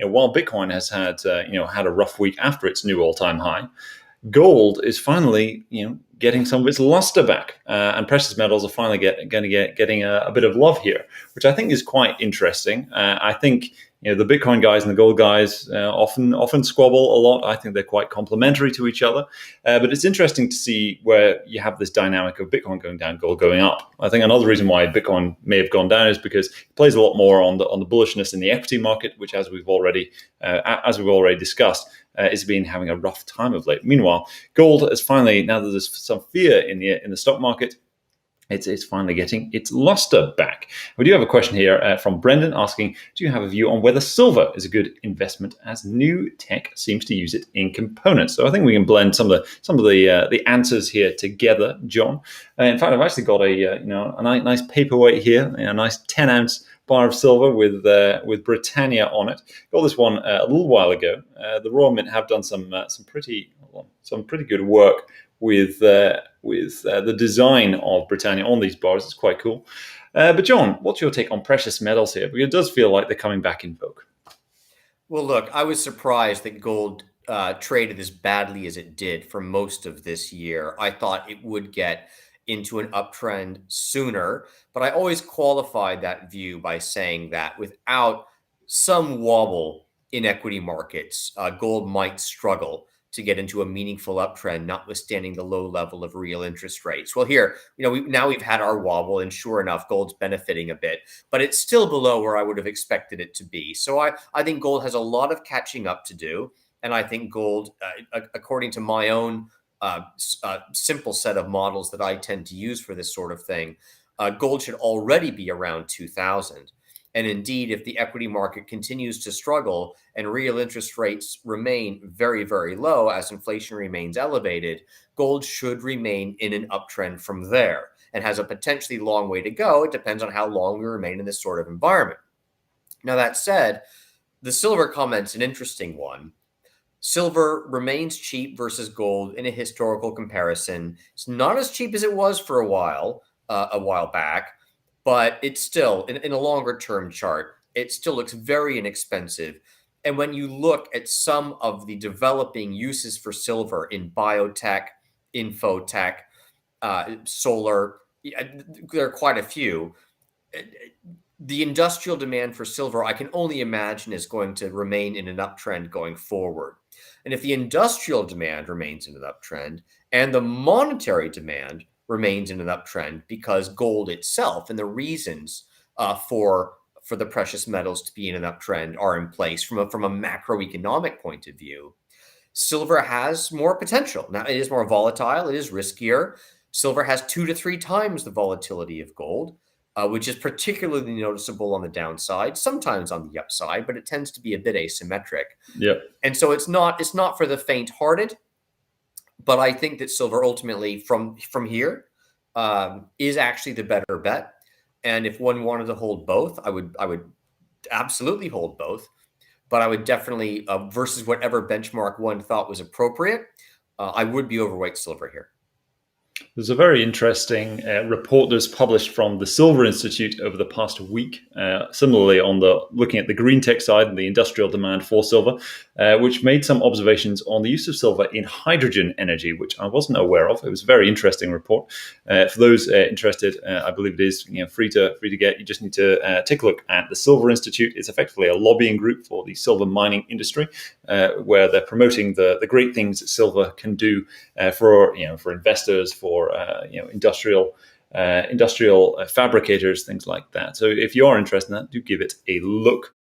while Bitcoin has had a rough week after its new all-time high, gold is finally, getting some of its luster back, and precious metals are finally getting a bit of love here, which I think is quite interesting. I think the Bitcoin guys and the gold guys often squabble a lot. I think they're quite complementary to each other, but it's interesting to see where you have this dynamic of Bitcoin going down, gold going up. I think another reason why Bitcoin may have gone down is because it plays a lot more on the bullishness in the equity market, which, as we've already discussed, has been having a rough time of late. Meanwhile, gold is finally, now that there's some fear in the stock market, it's finally getting its luster back. We do have a question here from Brendan asking, do you have a view on whether silver is a good investment as new tech seems to use it in components? So I think we can blend some of the answers here together, John. In fact, I've actually got a nice paperweight here, a nice 10-ounce bar of silver with Britannia on it. Got this one a little while ago. The Royal Mint have done some pretty good work with the design of Britannia on these bars. It's quite cool. But John, what's your take on precious metals here? Because it does feel like they're coming back in vogue. Well, look, I was surprised that gold traded as badly as it did for most of this year. I thought it would get into an uptrend sooner, but I always qualified that view by saying that without some wobble in equity markets, gold might struggle to get into a meaningful uptrend, notwithstanding the low level of real interest rates. Well, here, we've had our wobble, and sure enough, gold's benefiting a bit, but it's still below where I would have expected it to be. So I think gold has a lot of catching up to do, and I think gold, according to my own simple set of models that I tend to use for this sort of thing, gold should already be around 2,000. And indeed, if the equity market continues to struggle and real interest rates remain very, very low as inflation remains elevated, gold should remain in an uptrend from there and has a potentially long way to go. It depends on how long we remain in this sort of environment. Now, that said, the silver comment's an interesting one. Silver remains cheap versus gold in a historical comparison. It's not as cheap as it was for a while back, but it's still, in a longer term chart, it still looks very inexpensive. And when you look at some of the developing uses for silver in biotech, infotech, solar, there are quite a few. The industrial demand for silver, I can only imagine, is going to remain in an uptrend going forward. And if the industrial demand remains in an uptrend and the monetary demand remains in an uptrend, because gold itself and the reasons for the precious metals to be in an uptrend are in place from a macroeconomic point of view, silver has more potential. Now, it is more volatile, it is riskier. Silver has 2 to 3 times the volatility of gold, which is particularly noticeable on the downside, sometimes on the upside, but it tends to be a bit asymmetric. Yeah. And so it's not for the faint-hearted. But I think that silver ultimately from here is actually the better bet. And if one wanted to hold both, I would absolutely hold both. But I would definitely, versus whatever benchmark one thought was appropriate, I would be overweight silver here. There's a very interesting report that was published from the Silver Institute over the past week, similarly looking at the green tech side and the industrial demand for silver, which made some observations on the use of silver in hydrogen energy, which I wasn't aware of. It was a very interesting report. For those interested, I believe it is free to get. You just need to take a look at the Silver Institute. It's effectively a lobbying group for the silver mining industry, where they're promoting the great things that silver can do for investors, for industrial fabricators, things like that. So if you are interested in that, do give it a look.